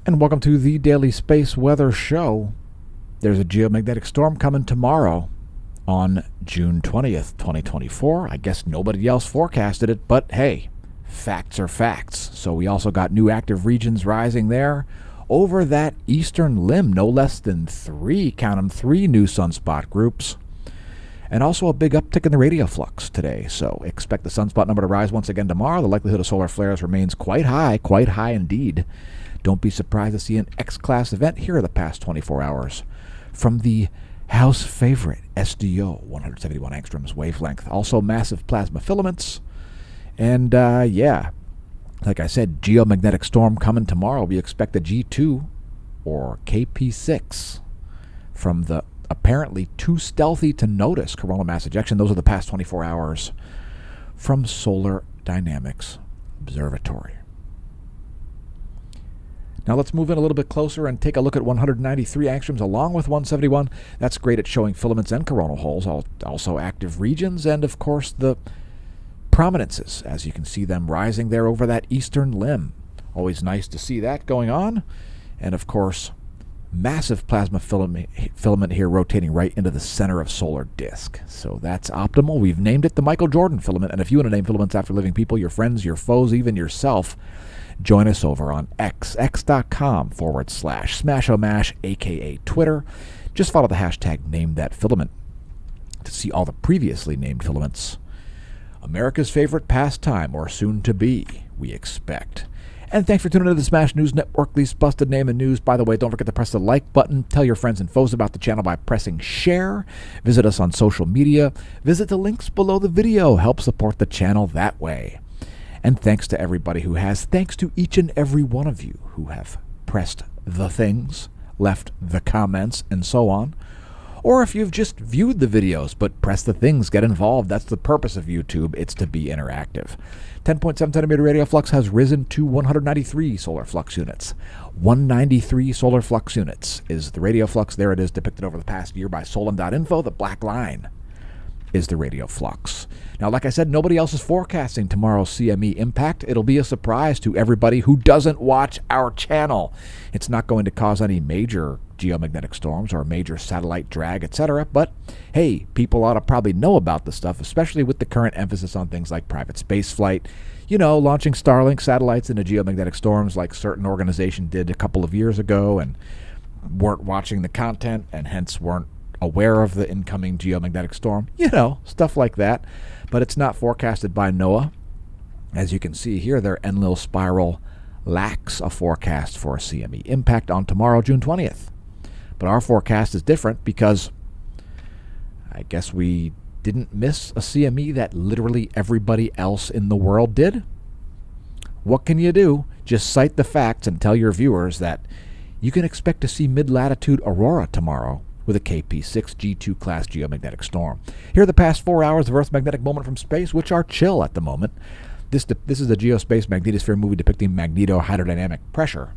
And welcome to the Daily Space Weather Show. There's a geomagnetic storm coming tomorrow on June 20th, 2024. I guess nobody else forecasted it, but hey, facts are facts. So we also got new active regions rising there over that eastern limb, no less than three, count them, three new sunspot groups. And also a big uptick in the radio flux today. So expect the sunspot number to rise once again tomorrow. The likelihood of solar flares remains quite high indeed. Don't be surprised to see an X-class event here in the past 24 hours from the house favorite SDO 171 angstroms wavelength. Also massive plasma filaments. And like I said, geomagnetic storm coming tomorrow. We expect a G2 or KP6 from the apparently too stealthy to notice coronal mass ejection. Those are the past 24 hours from Solar Dynamics Observatory. Now let's move in a little bit closer and take a look at 193 angstroms along with 171. That's great at showing filaments and coronal holes, also active regions, and of course the prominences, as you can see them rising there over that eastern limb. Always nice to see that going on. And of course, massive plasma filament here rotating right into the center of solar disk. So that's optimal. We've named it the Michael Jordan filament. And if you want to name filaments after living people, your friends, your foes, even yourself, join us over on x.com/smashomash, aka Twitter. Just follow the hashtag NameThatFilament to see all the previously named filaments. America's favorite pastime, or soon to be, we expect. And thanks for tuning into the Smash News Network, least busted name in news. By the way, don't forget to press the like button. Tell your friends and foes about the channel by pressing share. Visit us on social media. Visit the links below the video. Help support the channel that way. And thanks to everybody who has. Thanks to each and every one of you who have pressed the things, left the comments, and so on. Or if you've just viewed the videos, but press the things, get involved. That's the purpose of YouTube. It's to be interactive. 10.7 centimeter radio flux has risen to 193 solar flux units. 193 solar flux units is the radio flux. There it is, depicted over the past year by Solon.info. The black line is the radio flux. Now, like I said, nobody else is forecasting tomorrow's CME impact. It'll be a surprise to everybody who doesn't watch our channel. It's not going to cause any major geomagnetic storms or major satellite drag, etc. But hey, people ought to probably know about this stuff, especially with the current emphasis on things like private space flight. You know, launching Starlink satellites into geomagnetic storms like certain organization did a couple of years ago and weren't watching the content and hence weren't aware of the incoming geomagnetic storm. You know, stuff like that. But it's not forecasted by NOAA. As you can see here, their Enlil spiral lacks a forecast for a CME impact on tomorrow, June 20th. But our forecast is different because I guess we didn't miss a CME that literally everybody else in the world did. What can you do? Just cite the facts and tell your viewers that you can expect to see mid-latitude aurora tomorrow with a KP6 G2 class geomagnetic storm. Here are the past 4 hours of Earth's magnetic moment from space, which are chill at the moment. This is a geospace magnetosphere movie depicting magneto-hydrodynamic pressure.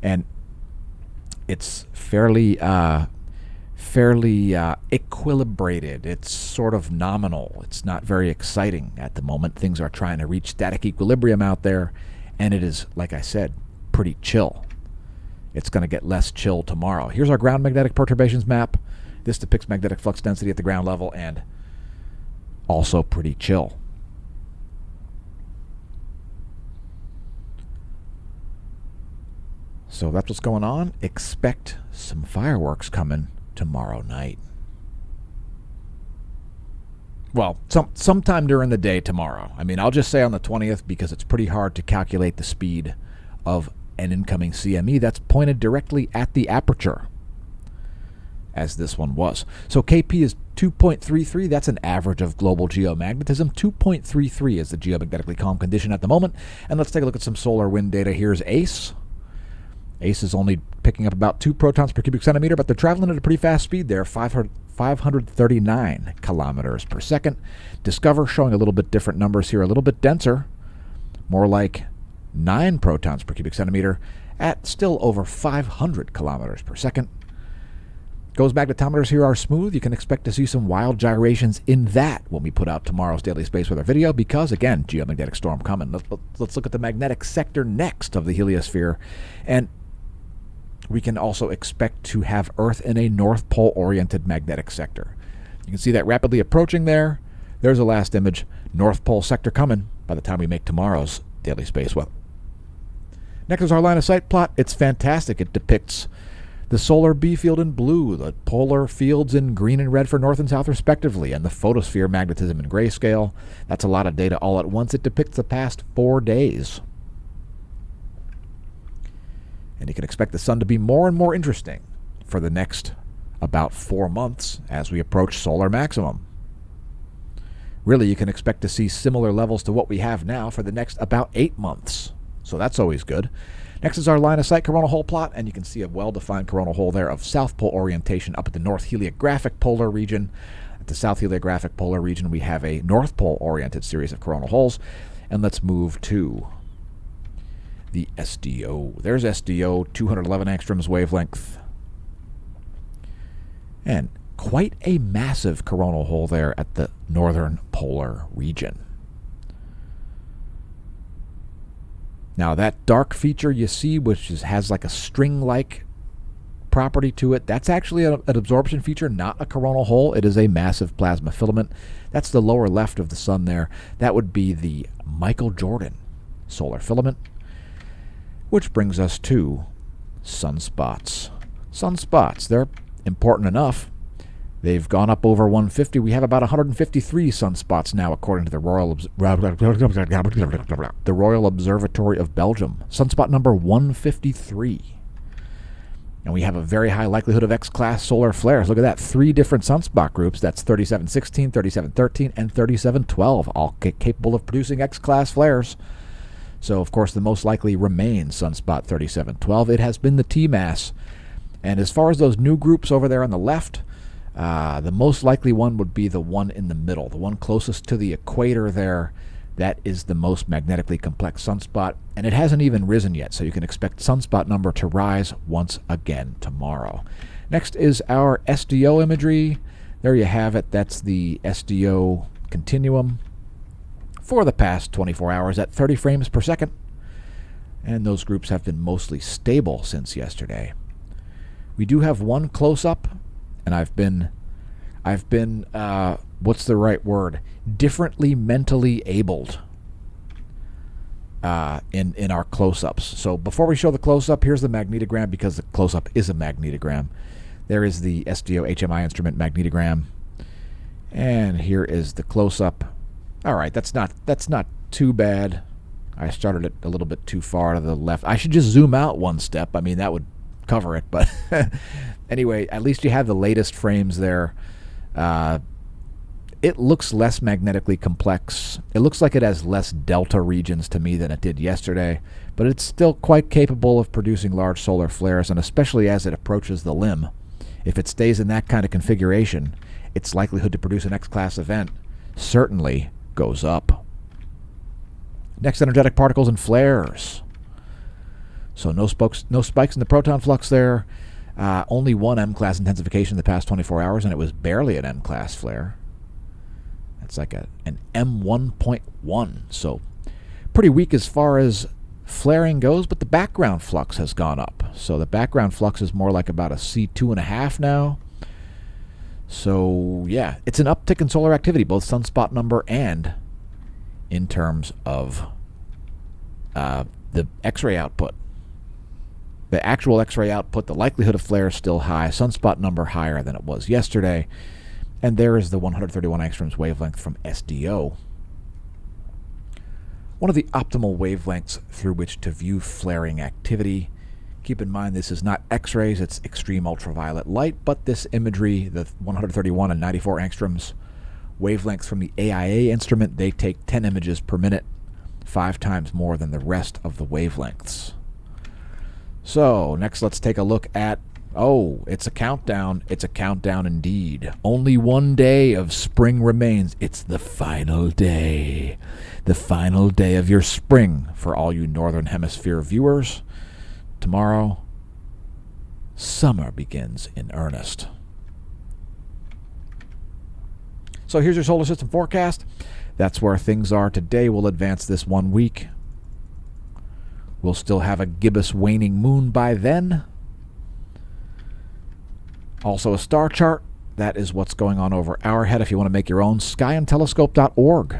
And it's fairly equilibrated. It's sort of nominal. It's not very exciting at the moment. Things are trying to reach static equilibrium out there, and it is, like I said, pretty chill. It's going to get less chill tomorrow. Here's our ground magnetic perturbations map. This depicts magnetic flux density at the ground level and also pretty chill. So that's what's going on. Expect some fireworks coming tomorrow night. Well, sometime during the day tomorrow. I mean, I'll just say on the 20th because it's pretty hard to calculate the speed of an incoming CME that's pointed directly at the aperture, as this one was. So KP is 2.33. That's an average of global geomagnetism. 2.33 is the geomagnetically calm condition at the moment. And let's take a look at some solar wind data. Here's ACE. ACE is only picking up about 2 protons per cubic centimeter, but they're traveling at a pretty fast speed there, 539 kilometers per second. Discover showing a little bit different numbers here, a little bit denser, more like 9 protons per cubic centimeter at still over 500 kilometers per second. Gauss magnetometers here are smooth. You can expect to see some wild gyrations in that when we put out tomorrow's daily space weather video because, again, geomagnetic storm coming. Let's look at the magnetic sector next of the heliosphere. And we can also expect to have Earth in a North Pole-oriented magnetic sector. You can see that rapidly approaching there. There's a last image. North Pole sector coming by the time we make tomorrow's daily space weather. Next is our line of sight plot. It's fantastic. It depicts the solar B field in blue, the polar fields in green and red for north and south respectively, and the photosphere magnetism in grayscale. That's a lot of data all at once. It depicts the past 4 days. And you can expect the sun to be more and more interesting for the next about 4 months as we approach solar maximum. Really, you can expect to see similar levels to what we have now for the next about 8 months. So that's always good. Next is our line of sight coronal hole plot, and you can see a well-defined coronal hole there of south pole orientation up at the north heliographic polar region. At the south heliographic polar region, we have a north pole oriented series of coronal holes. And let's move to the SDO. There's SDO, 211 angstroms wavelength. And quite a massive coronal hole there at the northern polar region. Now that dark feature you see, which has like a string-like property to it, that's actually an absorption feature, not a coronal hole. It is a massive plasma filament. That's the lower left of the sun there. That would be the Michael Jordan solar filament, which brings us to sunspots. Sunspots, they're important enough. They've gone up over 150. We have about 153 sunspots now, according to the Royal Observatory of Belgium. Sunspot number 153. And we have a very high likelihood of X-class solar flares. Look at that. 3 different sunspot groups. That's 3716, 3713, and 3712, all capable of producing X-class flares. So, of course, the most likely remains sunspot 3712. It has been the T-mass. And as far as those new groups over there on the left, the most likely one would be the one in the middle, the one closest to the equator there. That is the most magnetically complex sunspot, and it hasn't even risen yet, so you can expect sunspot number to rise once again tomorrow. Next is our SDO imagery. There you have it. That's the SDO continuum for the past 24 hours at 30 frames per second, and those groups have been mostly stable since yesterday. We do have one close-up, and I've been what's the right word? Differently mentally abled in our close-ups. So before we show the close-up, here's the magnetogram, because the close-up is a magnetogram. There is the SDO HMI instrument magnetogram, and here is the close-up. All right, that's not too bad. I started it a little bit too far to the left. I should just zoom out one step. I mean, that would cover it, but anyway, at least you have the latest frames there. It looks less magnetically complex. It looks like it has less delta regions to me than it did yesterday, but it's still quite capable of producing large solar flares, and especially as it approaches the limb. If it stays in that kind of configuration, its likelihood to produce an X-class event certainly goes up. Next, energetic particles and flares. So no spikes in the proton flux there. Only one M-class intensification in the past 24 hours, and it was barely an M-class flare. That's like an M1.1, so pretty weak as far as flaring goes, but the background flux has gone up. So the background flux is more like about a C2.5 now. So yeah, it's an uptick in solar activity, both sunspot number and in terms of the X-ray output. The actual X-ray output, the likelihood of flare is still high, sunspot number higher than it was yesterday. And there is the 131 angstroms wavelength from SDO. One of the optimal wavelengths through which to view flaring activity. Keep in mind this is not X-rays, it's extreme ultraviolet light, but this imagery, the 131 and 94 angstroms wavelengths from the AIA instrument, they take 10 images per minute, 5 times more than the rest of the wavelengths. So, next let's take a look at, it's a countdown. It's a countdown indeed. Only one day of spring remains. It's the final day. The final day of your spring for all you Northern Hemisphere viewers. Tomorrow, summer begins in earnest. So here's your solar system forecast. That's where things are today. We'll advance this 1 week. We'll still have a gibbous waning moon by then. Also a star chart. That is what's going on over our head. If you want to make your own, skyandtelescope.org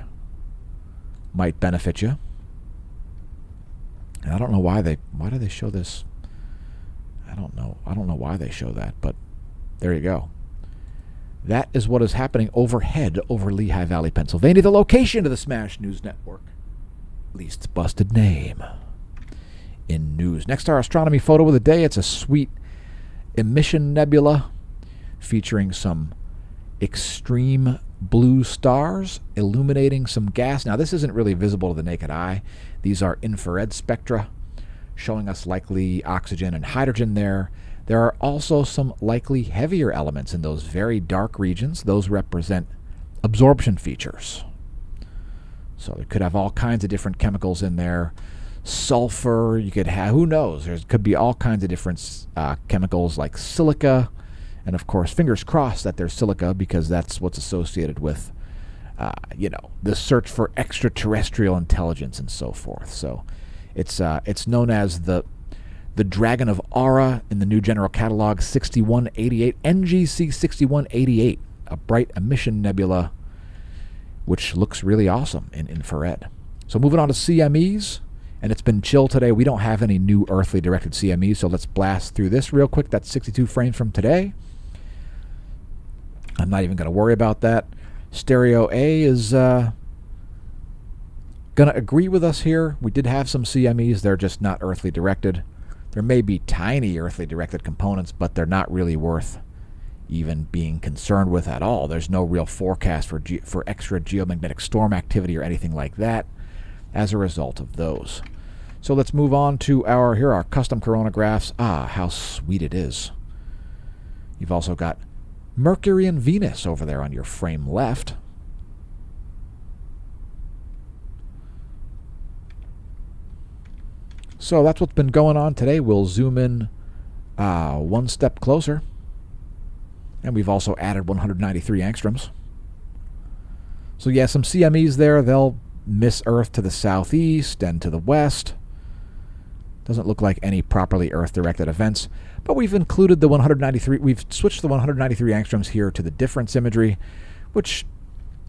might benefit you. And I don't know why do they show this? I don't know why they show that, but there you go. That is what is happening overhead over Lehigh Valley, Pennsylvania, the location of the Smash News Network. Least busted name in news. Next, our astronomy photo of the day. It's a sweet emission nebula featuring some extreme blue stars illuminating some gas. Now, this isn't really visible to the naked eye. These are infrared spectra showing us likely oxygen and hydrogen there. There are also some likely heavier elements in those very dark regions. Those represent absorption features. So they could have all kinds of different chemicals in there. Sulfur, you could have, who knows? There could be all kinds of different chemicals like silica. And of course, fingers crossed that there's silica, because that's what's associated with, the search for extraterrestrial intelligence and so forth. So it's known as the Dragon of Aura in the new General Catalog 6188, NGC 6188, a bright emission nebula, which looks really awesome in infrared. So moving on to CMEs, and it's been chill today. We don't have any new earthly directed CMEs, so let's blast through this real quick. That's 62 frames from today. I'm not even going to worry about that. Stereo A is going to agree with us here. We did have some CMEs. They're just not earthly directed. There may be tiny earthly directed components, but they're not really worth even being concerned with at all. There's no real forecast for extra geomagnetic storm activity or anything like that as a result of those. So let's move on to our custom coronagraphs. Ah, how sweet it is. You've also got Mercury and Venus over there on your frame left. So that's what's been going on today. We'll zoom in one step closer. And we've also added 193 angstroms. So yeah, some CMEs there. They'll miss Earth to the southeast and to the west. Doesn't look like any properly Earth-directed events. But we've included the 193. We've switched the 193 angstroms here to the difference imagery, which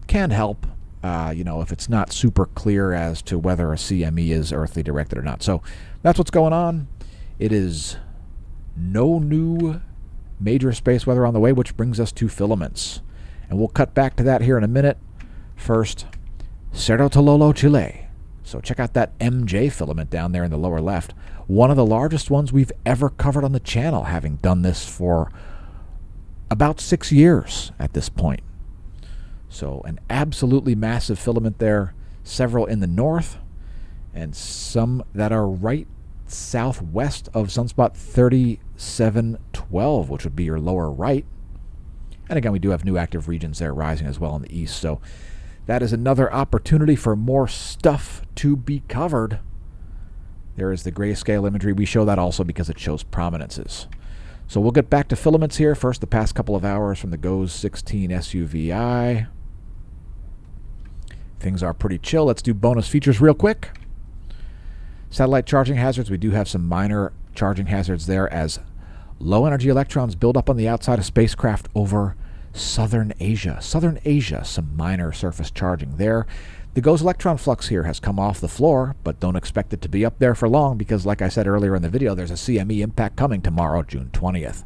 can help. If it's not super clear as to whether a CME is earthly directed or not. So that's what's going on. It is no new major space weather on the way, which brings us to filaments. And we'll cut back to that here in a minute. First, Cerro Tololo, Chile. So check out that MJ filament down there in the lower left. One of the largest ones we've ever covered on the channel, having done this for about 6 years at this point. So an absolutely massive filament there, several in the north, and some that are right southwest of sunspot 3712, which would be your lower right. And again, we do have new active regions there rising as well in the east. So that is another opportunity for more stuff to be covered. There is the grayscale imagery. We show that also because it shows prominences. So we'll get back to filaments here. First, the past couple of hours from the GOES 16 SUVI. Things are pretty chill. Let's do bonus features real quick. Satellite charging hazards. We do have some minor charging hazards there as low-energy electrons build up on the outside of spacecraft over Southern Asia. Southern Asia, some minor surface charging there. The GOES electron flux here has come off the floor, but don't expect it to be up there for long because, like I said earlier in the video, there's a CME impact coming tomorrow, June 20th.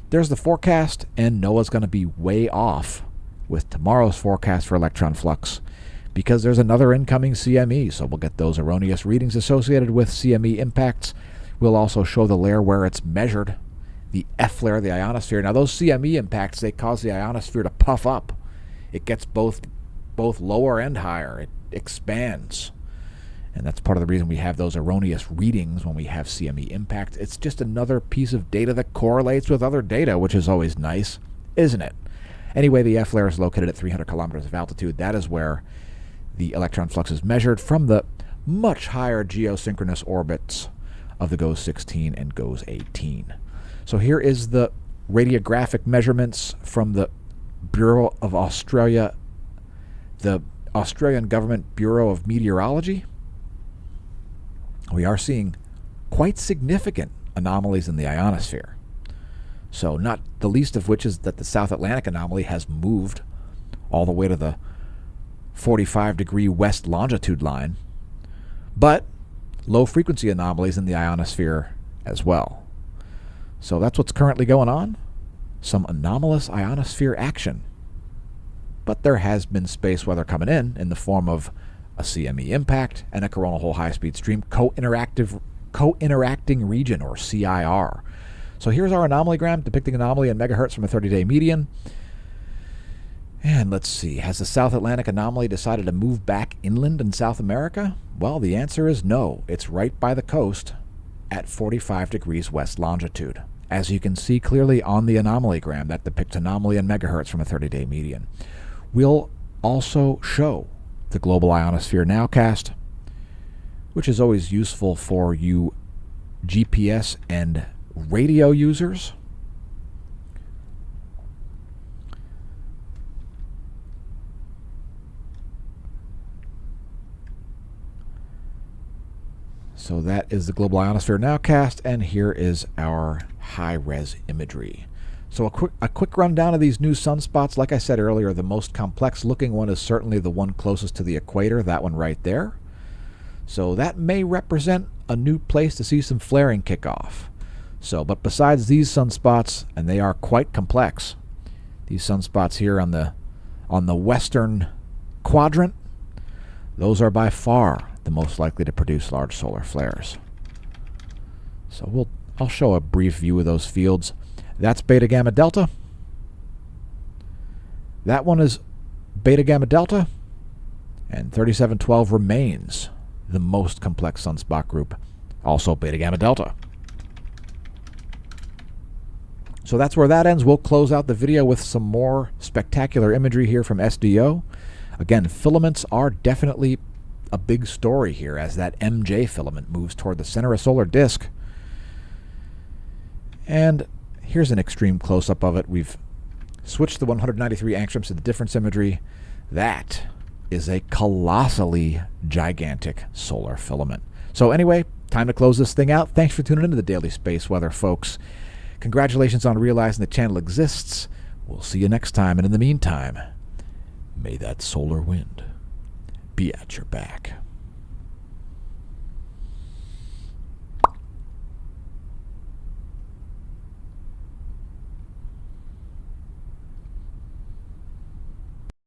There's the forecast, and NOAA's going to be way off with tomorrow's forecast for electron flux because there's another incoming CME, so we'll get those erroneous readings associated with CME impacts. We'll also show the layer where it's measured, the F layer of the ionosphere. Now, those CME impacts, they cause the ionosphere to puff up. It gets both lower and higher. It expands. And that's part of the reason we have those erroneous readings when we have CME impacts. It's just another piece of data that correlates with other data, which is always nice, isn't it? Anyway, the F layer is located at 300 kilometers of altitude. That is where the electron flux is measured from the much higher geosynchronous orbits of the GOES 16 and GOES 18. So here is the radiographic measurements from the Bureau of Australia the Australian Government Bureau of Meteorology, we are seeing quite significant anomalies in the ionosphere. So not the least of which is that the South Atlantic anomaly has moved all the way to the 45-degree west longitude line, but low-frequency anomalies in the ionosphere as well. So that's what's currently going on, some anomalous ionosphere action. But there has been space weather coming in the form of a CME impact and a coronal hole high-speed stream co-interacting region, or CIR. So here's our anomalygram depicting anomaly in megahertz from a 30-day median. And let's see, has the South Atlantic anomaly decided to move back inland in South America? Well, the answer is no. It's right by the coast at 45 degrees west longitude, as you can see clearly on the anomalygram that depicts anomaly in megahertz from a 30-day median. We'll also show the Global Ionosphere Nowcast, which is always useful for you GPS and radio users. So that is the Global Ionosphere Nowcast, and here is our high-res imagery. So a quick rundown of these new sunspots. Like I said earlier, the most complex-looking one is certainly the one closest to the equator, that one right there. So that may represent a new place to see some flaring kick off. So, but besides these sunspots, and they are quite complex, these sunspots here on the western quadrant, those are by far the most likely to produce large solar flares. So I'll show a brief view of those fields. That's beta gamma delta. That one is beta gamma delta, and 3712 remains the most complex sunspot group, also beta gamma delta. So that's where that ends. We'll close out the video with some more spectacular imagery here from SDO. Again, filaments are definitely a big story here as that MJ filament moves toward the center of solar disk. And here's an extreme close-up of it. We've switched the 193 angstroms to the difference imagery. That is a colossally gigantic solar filament. So anyway, time to close this thing out. Thanks for tuning into the Daily Space Weather, folks. Congratulations on realizing the channel exists. We'll see you next time, and in the meantime, may that solar wind be at your back.